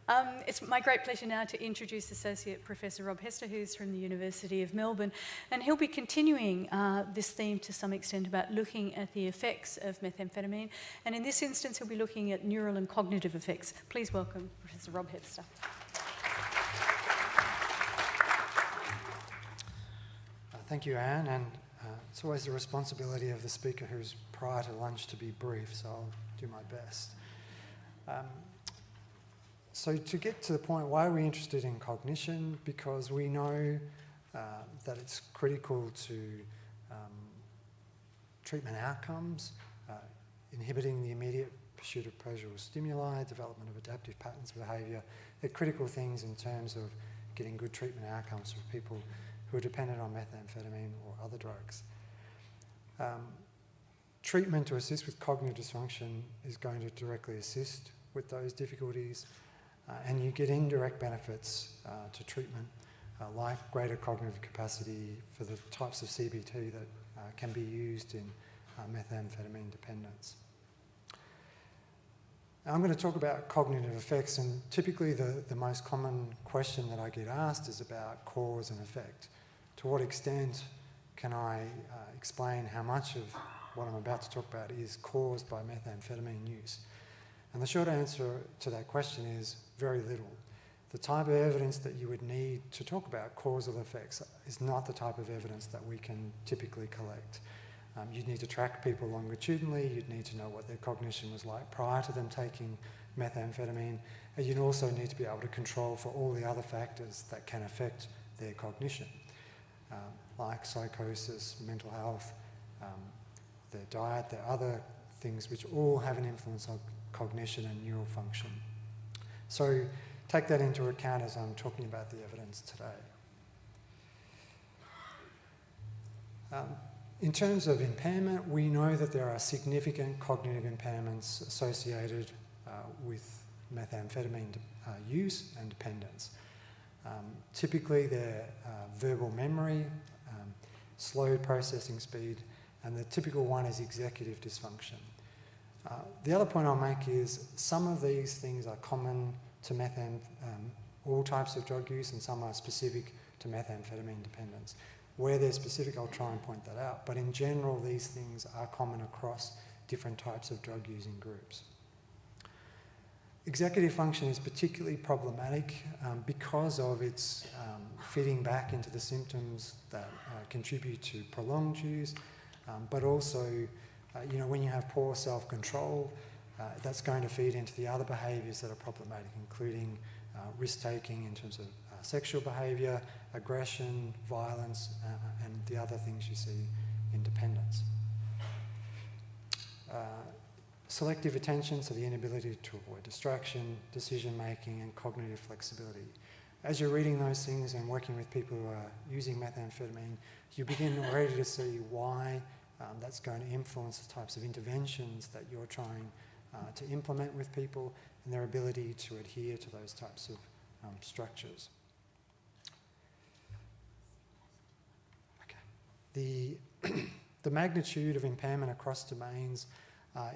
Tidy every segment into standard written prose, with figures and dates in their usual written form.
It's my great pleasure now to introduce Associate Professor Rob Hester, who's from the University of Melbourne, and he'll be continuing this theme to some extent about looking at the effects of methamphetamine, and in this instance he'll be looking at neural and cognitive effects. Please welcome Professor Rob Hester. Thank you, Anne, and it's always the responsibility of the speaker who's prior to lunch to be brief, so I'll do my best. So to get to the point, why are we interested in cognition? Because we know that it's critical to treatment outcomes, inhibiting the immediate pursuit of pleasurable stimuli, development of adaptive patterns of behaviour. They're critical things in terms of getting good treatment outcomes for people who are dependent on methamphetamine or other drugs. Treatment to assist with cognitive dysfunction is going to directly assist with those difficulties. And you get indirect benefits to treatment, like greater cognitive capacity for the types of CBT that can be used in methamphetamine dependence. Now, I'm going to talk about cognitive effects, and typically the most common question that I get asked is about cause and effect. To what extent can I explain how much of what I'm about to talk about is caused by methamphetamine use? And the short answer to that question is very little. The type of evidence that you would need to talk about causal effects is not the type of evidence that we can typically collect. You'd need to track people longitudinally, you'd need to know what their cognition was like prior to them taking methamphetamine, and you'd also need to be able to control for all the other factors that can affect their cognition, like psychosis, mental health, their diet, their other things which all have an influence on cognition and neural function. So take that into account as I'm talking about the evidence today. In terms of impairment, we know that there are significant cognitive impairments associated with methamphetamine use and dependence. Typically they're verbal memory, slow processing speed, and the typical one is executive dysfunction. The other point I'll make is some of these things are common to all types of drug use, and some are specific to methamphetamine dependence. Where they're specific, I'll try and point that out. But in general, these things are common across different types of drug-using groups. Executive function is particularly problematic because of its fitting back into the symptoms that contribute to prolonged use, but also when you have poor self-control, that's going to feed into the other behaviours that are problematic, including risk-taking in terms of sexual behaviour, aggression, violence, and the other things you see in dependence. Selective attention, so the inability to avoid distraction, decision-making, and cognitive flexibility. As you're reading those things and working with people who are using methamphetamine, you begin already to see why that's going to influence the types of interventions that you're trying to implement with people and their ability to adhere to those types of structures. Okay. The magnitude of impairment across domains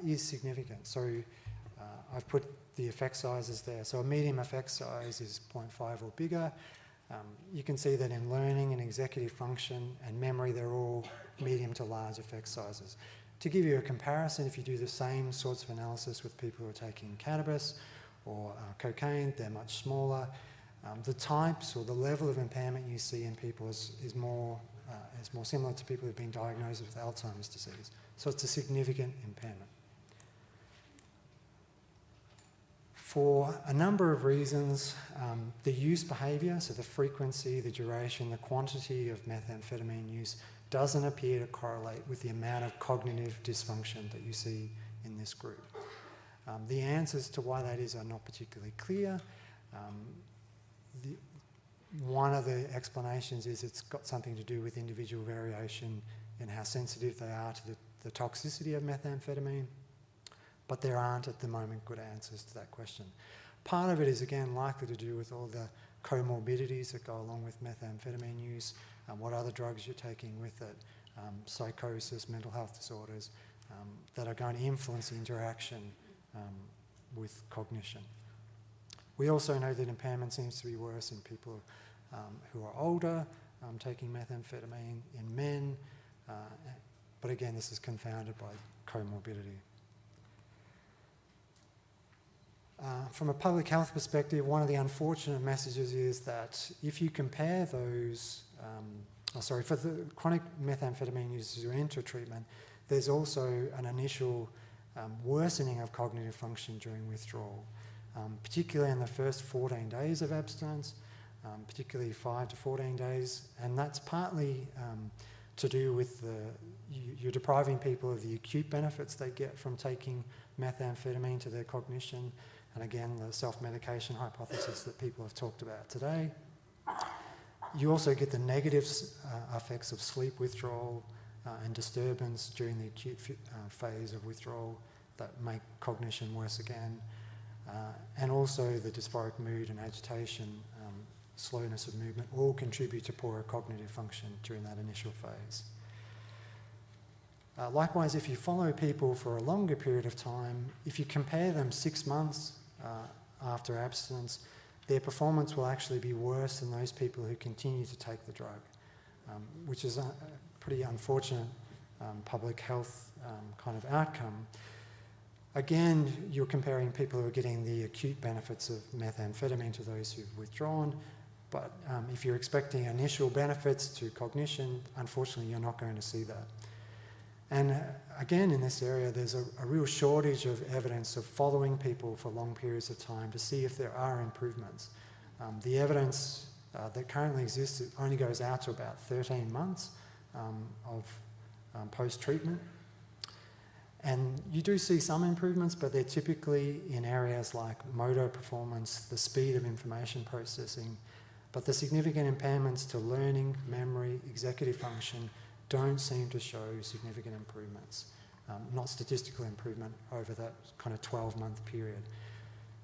is significant. So I've put the effect sizes there. So a medium effect size is 0.5 or bigger. You can see that in learning and executive function and memory, they're all medium to large effect sizes. To give you a comparison, if you do the same sorts of analysis with people who are taking cannabis or cocaine, they're much smaller. The types or the level of impairment you see in people is more similar to people who've been diagnosed with Alzheimer's disease. So it's a significant impairment. For a number of reasons, the use behaviour, so the frequency, the duration, the quantity of methamphetamine use doesn't appear to correlate with the amount of cognitive dysfunction that you see in this group. The answers to why that is are not particularly clear. One of the explanations is it's got something to do with individual variation in how sensitive they are to the toxicity of methamphetamine, but there aren't at the moment good answers to that question. Part of it is, again, likely to do with all the comorbidities that go along with methamphetamine use, what other drugs you're taking with it, psychosis, mental health disorders, that are going to influence the interaction with cognition. We also know that impairment seems to be worse in people who are older, taking methamphetamine, in men, but again, this is confounded by comorbidity. From a public health perspective, one of the unfortunate messages is that if you compare those, for the chronic methamphetamine users who enter treatment, there's also an initial worsening of cognitive function during withdrawal, particularly in the first 14 days of abstinence, particularly 5 to 14 days, and that's partly to do with you're depriving people of the acute benefits they get from taking methamphetamine to their cognition, and again, the self-medication hypothesis that people have talked about today. You also get the negative effects of sleep withdrawal and disturbance during the acute phase of withdrawal that make cognition worse again, and also the dysphoric mood and agitation, slowness of movement, all contribute to poorer cognitive function during that initial phase. Likewise, if you follow people for a longer period of time, if you compare them 6 months after abstinence, their performance will actually be worse than those people who continue to take the drug, which is a pretty unfortunate public health kind of outcome. Again, you're comparing people who are getting the acute benefits of methamphetamine to those who've withdrawn, but if you're expecting initial benefits to cognition, unfortunately you're not going to see that. And again, in this area, there's a real shortage of evidence of following people for long periods of time to see if there are improvements. The evidence that currently exists only goes out to about 13 months of post-treatment. And you do see some improvements, but they're typically in areas like motor performance, the speed of information processing, but the significant impairments to learning, memory, executive function don't seem to show significant improvements, not statistical improvement over that kind of 12-month period.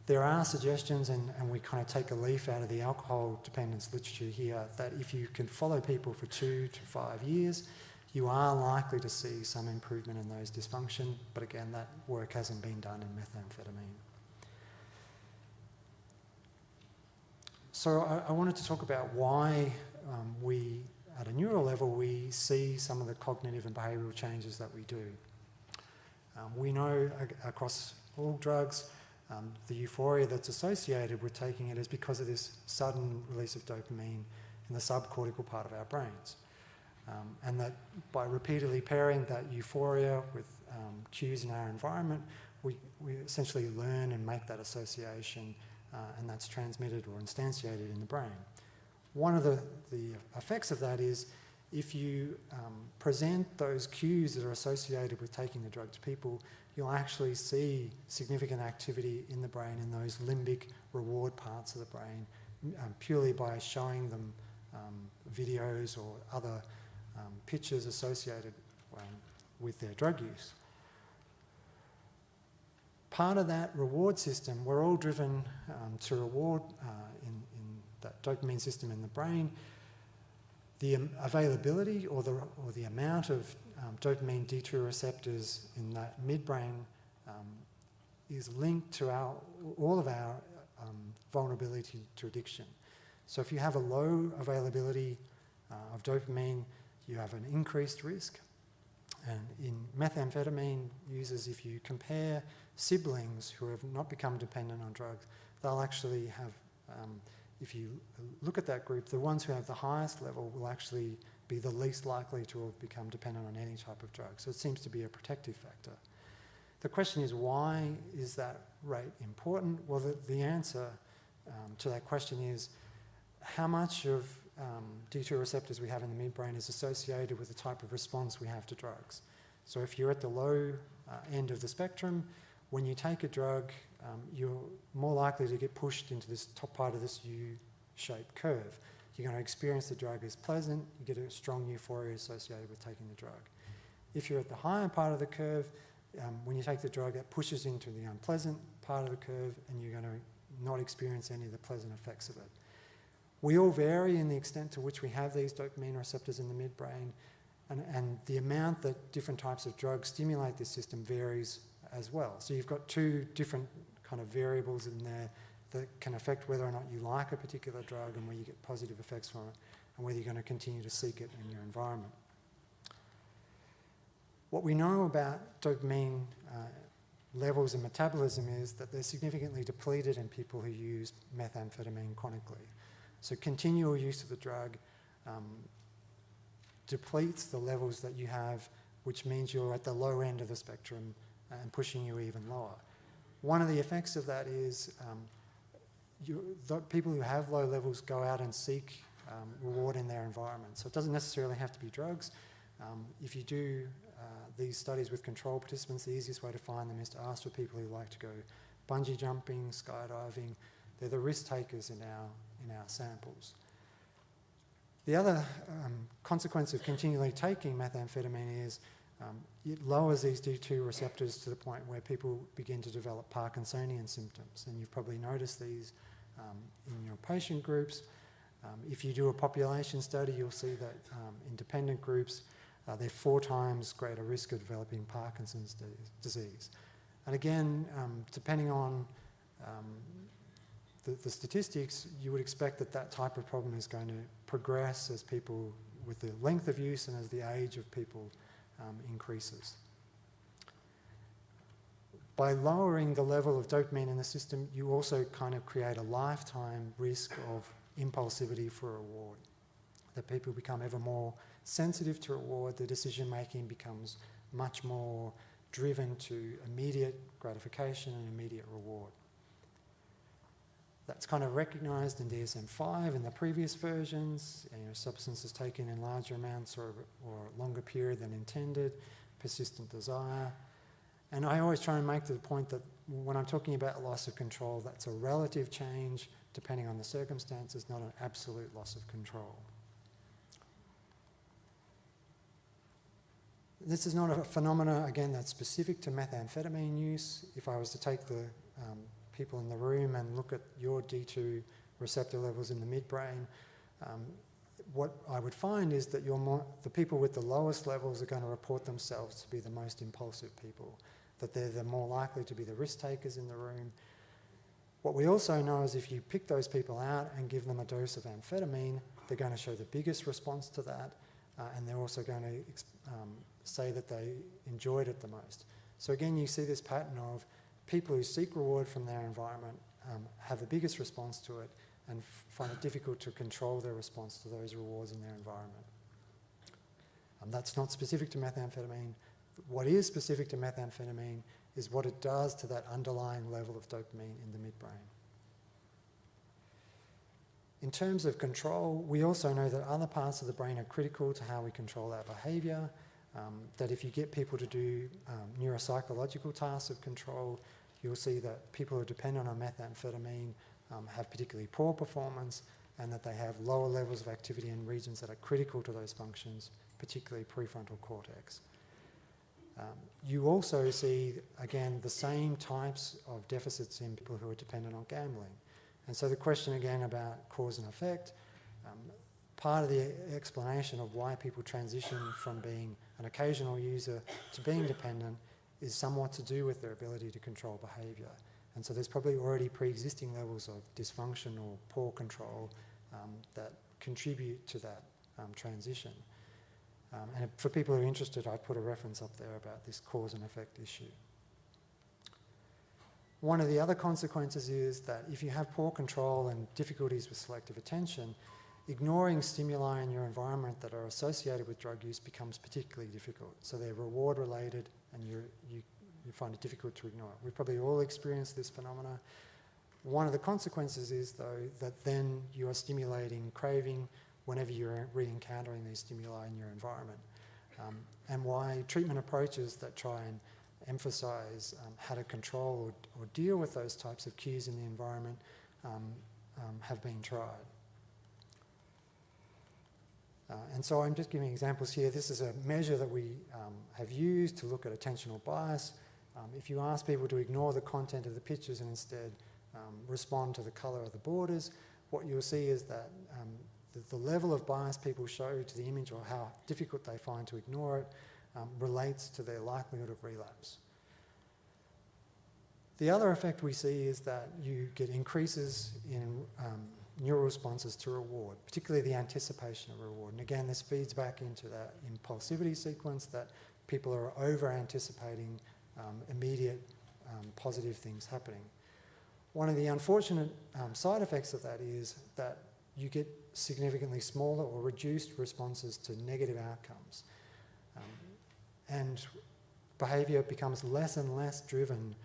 There are suggestions, and we kind of take a leaf out of the alcohol dependence literature here, that if you can follow people for 2 to 5 years, you are likely to see some improvement in those dysfunction, but again, that work hasn't been done in methamphetamine. So I wanted to talk about why at a neural level, we see some of the cognitive and behavioural changes that we do. We know across all drugs, the euphoria that's associated with taking it is because of this sudden release of dopamine in the subcortical part of our brains. And that by repeatedly pairing that euphoria with cues in our environment, we essentially learn and make that association, and that's transmitted or instantiated in the brain. One of the effects of that is if you present those cues that are associated with taking the drug to people, you'll actually see significant activity in the brain in those limbic reward parts of the brain, purely by showing them videos or other pictures associated with their drug use. Part of that reward system, we're all driven to reward in that dopamine system in the brain. The availability or the amount of dopamine D2 receptors in that midbrain is linked to all of our vulnerability to addiction. So if you have a low availability of dopamine, you have an increased risk. And in methamphetamine users, if you compare siblings who have not become dependent on drugs, they'll actually have, if you look at that group, the ones who have the highest level will actually be the least likely to have become dependent on any type of drug. So it seems to be a protective factor. The question is, why is that rate important? Well, the answer to that question is how much of D2 receptors we have in the midbrain is associated with the type of response we have to drugs. So if you're at the low end of the spectrum, when you take a drug, you're more likely to get pushed into this top part of this U-shaped curve. You're going to experience the drug as pleasant, you get a strong euphoria associated with taking the drug. If you're at the higher part of the curve, when you take the drug, that pushes into the unpleasant part of the curve, and you're going to not experience any of the pleasant effects of it. We all vary in the extent to which we have these dopamine receptors in the midbrain, and the amount that different types of drugs stimulate this system varies as well. So you've got two different kind of variables in there that can affect whether or not you like a particular drug and where you get positive effects from it, and whether you're going to continue to seek it in your environment. What we know about dopamine levels and metabolism is that they're significantly depleted in people who use methamphetamine chronically. So continual use of the drug depletes the levels that you have, which means you're at the low end of the spectrum and pushing you even lower. One of the effects of that is people who have low levels go out and seek reward in their environment. So it doesn't necessarily have to be drugs. If you do these studies with control participants, the easiest way to find them is to ask for people who like to go bungee jumping, skydiving. They're the risk takers in our samples. The other consequence of continually taking methamphetamine is it lowers these D2 receptors to the point where people begin to develop Parkinsonian symptoms. And you've probably noticed these in your patient groups. If you do a population study, you'll see that in dependent groups, they're 4 times greater risk of developing Parkinson's disease. And again, depending on the statistics, you would expect that that type of problem is going to progress as people, with the length of use and as the age of people increases. By lowering the level of dopamine in the system, you also kind of create a lifetime risk of impulsivity for reward. That people become ever more sensitive to reward, the decision making becomes much more driven to immediate gratification and immediate reward. That's kind of recognised in DSM-5 in the previous versions. Substances taken in larger amounts or longer period than intended, persistent desire. And I always try and make the point that when I'm talking about loss of control, that's a relative change depending on the circumstances, not an absolute loss of control. This is not a phenomena, again, that's specific to methamphetamine use. If I was to take the people in the room and look at your D2 receptor levels in the midbrain, what I would find is that the people with the lowest levels are going to report themselves to be the most impulsive people, that they're the more likely to be the risk takers in the room. What we also know is if you pick those people out and give them a dose of amphetamine, they're going to show the biggest response to that, and they're also going to say that they enjoyed it the most. So again, you see this pattern of people who seek reward from their environment have the biggest response to it and find it difficult to control their response to those rewards in their environment. That's not specific to methamphetamine. What is specific to methamphetamine is what it does to that underlying level of dopamine in the midbrain. In terms of control, we also know that other parts of the brain are critical to how we control our behaviour, that if you get people to do neuropsychological tasks of control, you'll see that people who are dependent on methamphetamine have particularly poor performance, and that they have lower levels of activity in regions that are critical to those functions, particularly prefrontal cortex. You also see, again, the same types of deficits in people who are dependent on gambling. And so the question again about cause and effect, part of the explanation of why people transition from being an occasional user to being dependent is somewhat to do with their ability to control behaviour. And so there's probably already pre-existing levels of dysfunction or poor control that contribute to that transition. And for people who are interested, I put a reference up there about this cause and effect issue. One of the other consequences is that if you have poor control and difficulties with selective attention, ignoring stimuli in your environment that are associated with drug use becomes particularly difficult. So they're reward related and you find it difficult to ignore it. We've probably all experienced this phenomena. One of the consequences is, though, that then you are stimulating craving whenever you're re-encountering these stimuli in your environment. And why treatment approaches that try and emphasise how to control or deal with those types of cues in the environment have been tried. And so I'm just giving examples here. This is a measure that we have used to look at attentional bias. If you ask people to ignore the content of the pictures and instead respond to the colour of the borders, what you'll see is that the level of bias people show to the image or how difficult they find to ignore it relates to their likelihood of relapse. The other effect we see is that you get increases in neural responses to reward, particularly the anticipation of reward. And again, this feeds back into that impulsivity sequence that people are over-anticipating immediate positive things happening. One of the unfortunate side effects of that is that you get significantly smaller or reduced responses to negative outcomes. And behaviour becomes less and less driven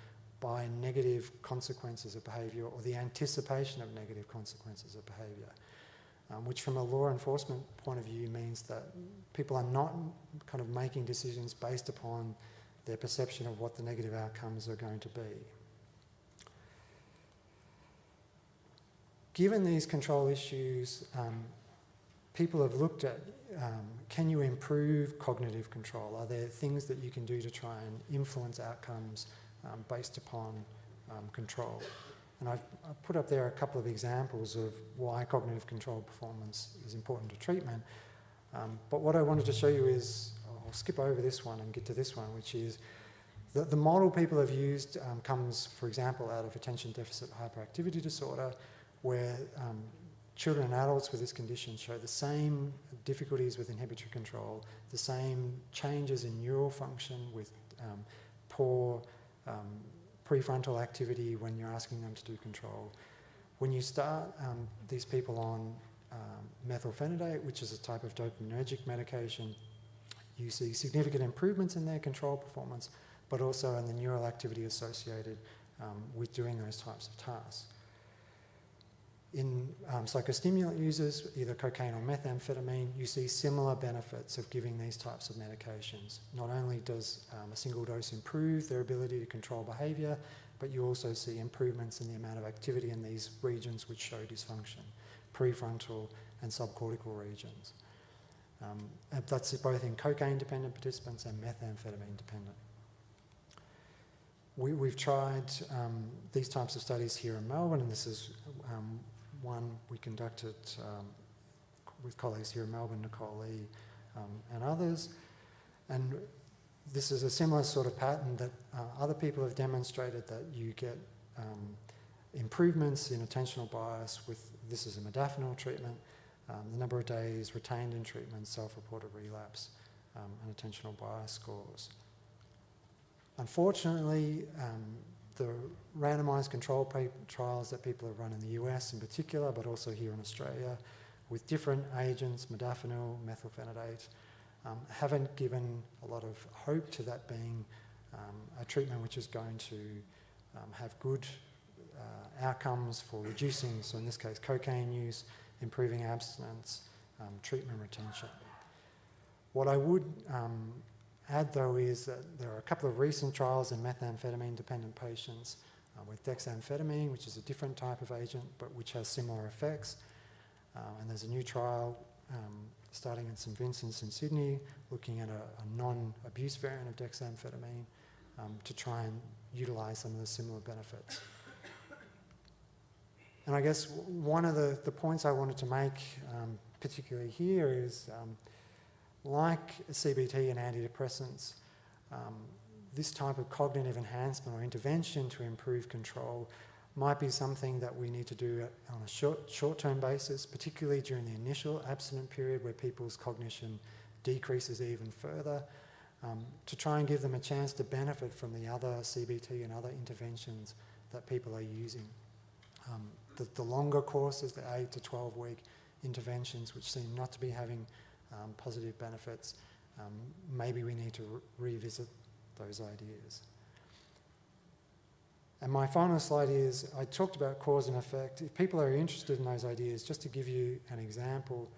by negative consequences of behaviour or the anticipation of negative consequences of behaviour, which from a law enforcement point of view means that people are not kind of making decisions based upon their perception of what the negative outcomes are going to be. Given these control issues, people have looked at, can you improve cognitive control? Are there things that you can do to try and influence outcomes based upon control? And I've put up there a couple of examples of why cognitive control performance is important to treatment. But what I wanted to show you is, I'll skip over this one and get to this one, which is the model people have used comes, for example, out of attention deficit hyperactivity disorder, where children and adults with this condition show the same difficulties with inhibitory control, the same changes in neural function with poor prefrontal activity when you're asking them to do control. When you start these people on methylphenidate, which is a type of dopaminergic medication, you see significant improvements in their control performance, but also in the neural activity associated with doing those types of tasks. In psychostimulant users, either cocaine or methamphetamine, you see similar benefits of giving these types of medications. Not only does a single dose improve their ability to control behaviour, but you also see improvements in the amount of activity in these regions which show dysfunction, prefrontal and subcortical regions. That's both in cocaine-dependent participants and methamphetamine-dependent. We've tried these types of studies here in Melbourne, and this is one we conducted with colleagues here in Melbourne, Nicole Lee and others. And this is a similar sort of pattern that other people have demonstrated, that you get improvements in attentional bias with, this is a modafinil treatment, the number of days retained in treatment, self-reported relapse, and attentional bias scores. Unfortunately, the randomised control trials that people have run in the US in particular, but also here in Australia, with different agents, modafinil, methylphenidate, haven't given a lot of hope to that being a treatment which is going to have good outcomes for reducing, so in this case, cocaine use, improving abstinence, treatment retention. What I would add, though, is that there are a couple of recent trials in methamphetamine-dependent patients with dexamphetamine, which is a different type of agent, but which has similar effects. And there's a new trial starting in St Vincent's in Sydney, looking at a non-abuse variant of dexamphetamine to try and utilise some of the similar benefits. And I guess one of the points I wanted to make, particularly here, is like CBT and antidepressants, this type of cognitive enhancement or intervention to improve control might be something that we need to do on a short-term basis, particularly during the initial abstinent period where people's cognition decreases even further, to try and give them a chance to benefit from the other CBT and other interventions that people are using. The longer courses, the 8 to 12-week interventions, which seem not to be having positive benefits, maybe we need to revisit those ideas. And my final slide is, I talked about cause and effect. If people are interested in those ideas, just to give you an example,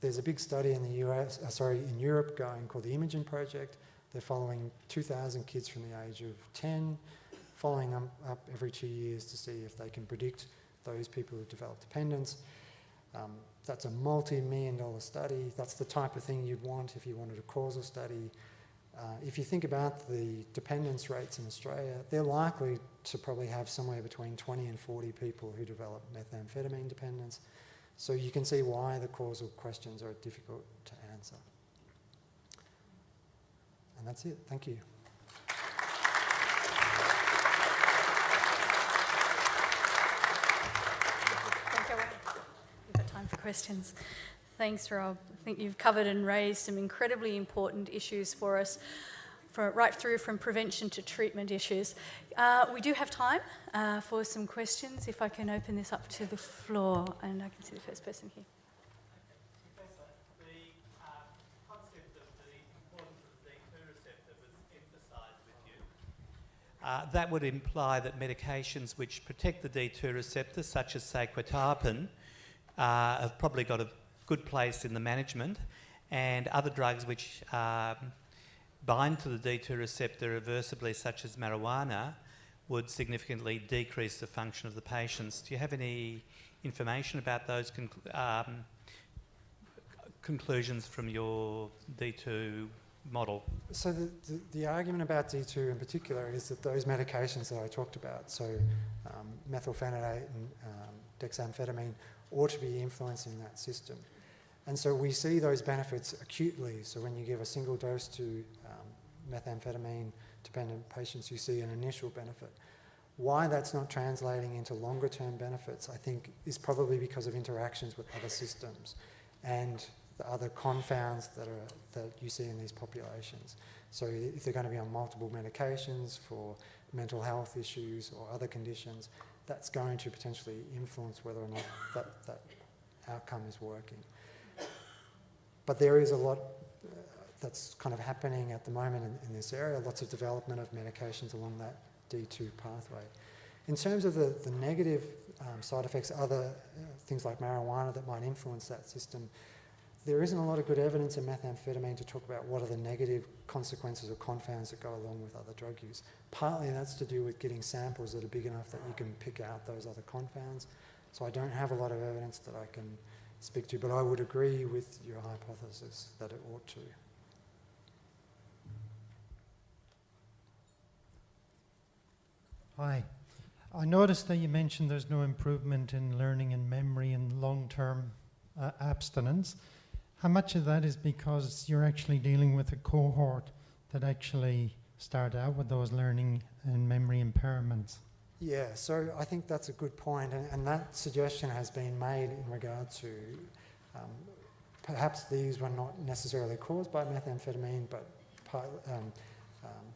there's a big study in the in Europe going called the Imaging Project. They're following 2,000 kids from the age of 10, following them up every 2 years to see if they can predict those people who develop dependence. That's a multi-million-dollar study. That's the type of thing you'd want if you wanted a causal study. If you think about the dependence rates in Australia, they're likely to probably have somewhere between 20 and 40 people who develop methamphetamine dependence. So you can see why the causal questions are difficult to answer. And that's it. Thank you. questions. Thanks, Rob. I think you've covered and raised some incredibly important issues for us, right through from prevention to treatment issues. We do have time for some questions. If I can open this up to the floor, and I can see the first person here. Professor, the concept of the importance of the D2 receptor was emphasised with you. That would imply that medications which protect the D2 receptor, such as, say, quetiapine, have probably got a good place in the management, and other drugs which bind to the D2 receptor reversibly, such as marijuana, would significantly decrease the function of the patients. Do you have any information about those conclusions from your D2 model? So the argument about D2 in particular is that those medications that I talked about, so methylphenidate and dexamphetamine, ought to be influencing that system. And so we see those benefits acutely. So when you give a single dose to methamphetamine-dependent patients, you see an initial benefit. Why that's not translating into longer-term benefits, I think, is probably because of interactions with other systems and the other confounds that you see in these populations. So if they're going to be on multiple medications for mental health issues or other conditions, that's going to potentially influence whether or not that outcome is working. But there is a lot that's kind of happening at the moment in this area, lots of development of medications along that D2 pathway. In terms of the negative side effects, other things like marijuana that might influence that system, there isn't a lot of good evidence in methamphetamine to talk about what are the negative consequences or confounds that go along with other drug use. Partly that's to do with getting samples that are big enough that you can pick out those other confounds. So I don't have a lot of evidence that I can speak to, but I would agree with your hypothesis that it ought to. Hi. I noticed that you mentioned there's no improvement in learning and memory in long-term abstinence. How much of that is because you're actually dealing with a cohort that actually start out with those learning and memory impairments? Yeah, so I think that's a good point, and that suggestion has been made in regard to perhaps these were not necessarily caused by methamphetamine, but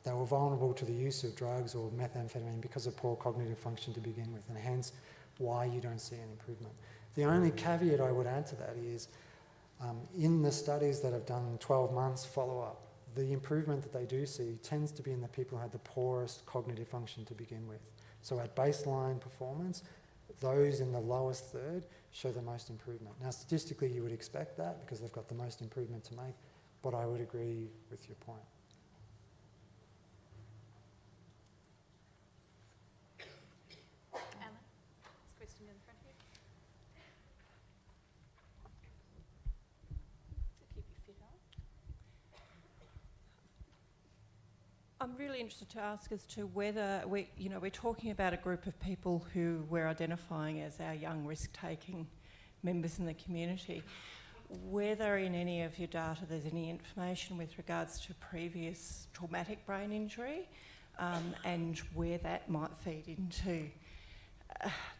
they were vulnerable to the use of drugs or methamphetamine because of poor cognitive function to begin with, and hence why you don't see an improvement. The only caveat I would add to that is in the studies that have done 12 months follow-up, the improvement that they do see tends to be in the people who had the poorest cognitive function to begin with. So at baseline performance, those in the lowest third show the most improvement. Now, statistically, you would expect that because they've got the most improvement to make, but I would agree with your point. Alan, this question in the front here. So keep your fit on. I'm really interested to ask as to whether we're talking about a group of people who we're identifying as our young risk-taking members in the community. Whether in any of your data there's any information with regards to previous traumatic brain injury and where that might feed into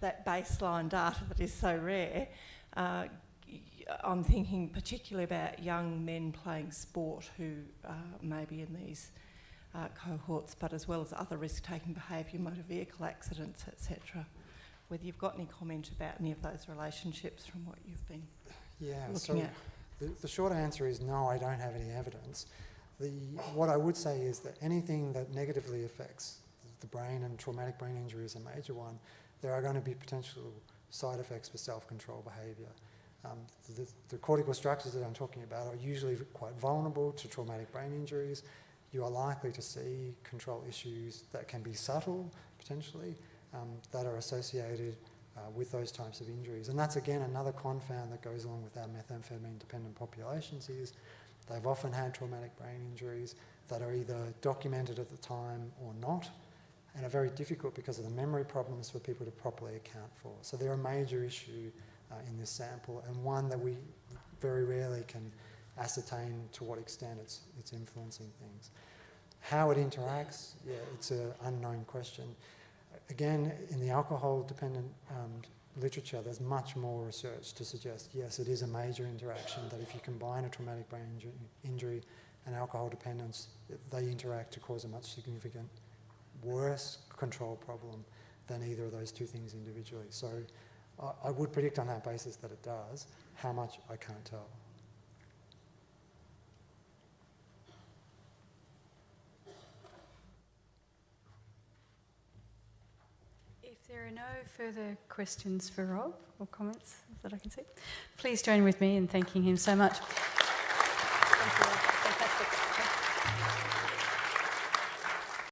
that baseline data that is so rare. I'm thinking particularly about young men playing sport who may be in these cohorts, but as well as other risk-taking behaviour, motor vehicle accidents, etc. Whether you've got any comment about any of those relationships from what you've been looking at. The short answer is no, I don't have any evidence. What I would say is that anything that negatively affects the brain, and traumatic brain injury is a major one, there are going to be potential side effects for self-control behaviour. The cortical structures that I'm talking about are usually quite vulnerable to traumatic brain injuries. You are likely to see control issues that can be subtle, potentially, that are associated with those types of injuries. And that's, again, another confound that goes along with our methamphetamine-dependent populations is they've often had traumatic brain injuries that are either documented at the time or not, and are very difficult because of the memory problems for people to properly account for. So they're a major issue in this sample, and one that we very rarely can ascertain to what extent it's influencing things. How it interacts, yeah, it's an unknown question. Again, in the alcohol-dependent literature, there's much more research to suggest, yes, it is a major interaction, that if you combine a traumatic brain injury and alcohol dependence, they interact to cause a much significant worse control problem than either of those two things individually. So I would predict on that basis that it does. How much, I can't tell. If there are no further questions for Rob or comments that I can see, please join with me in thanking him so much.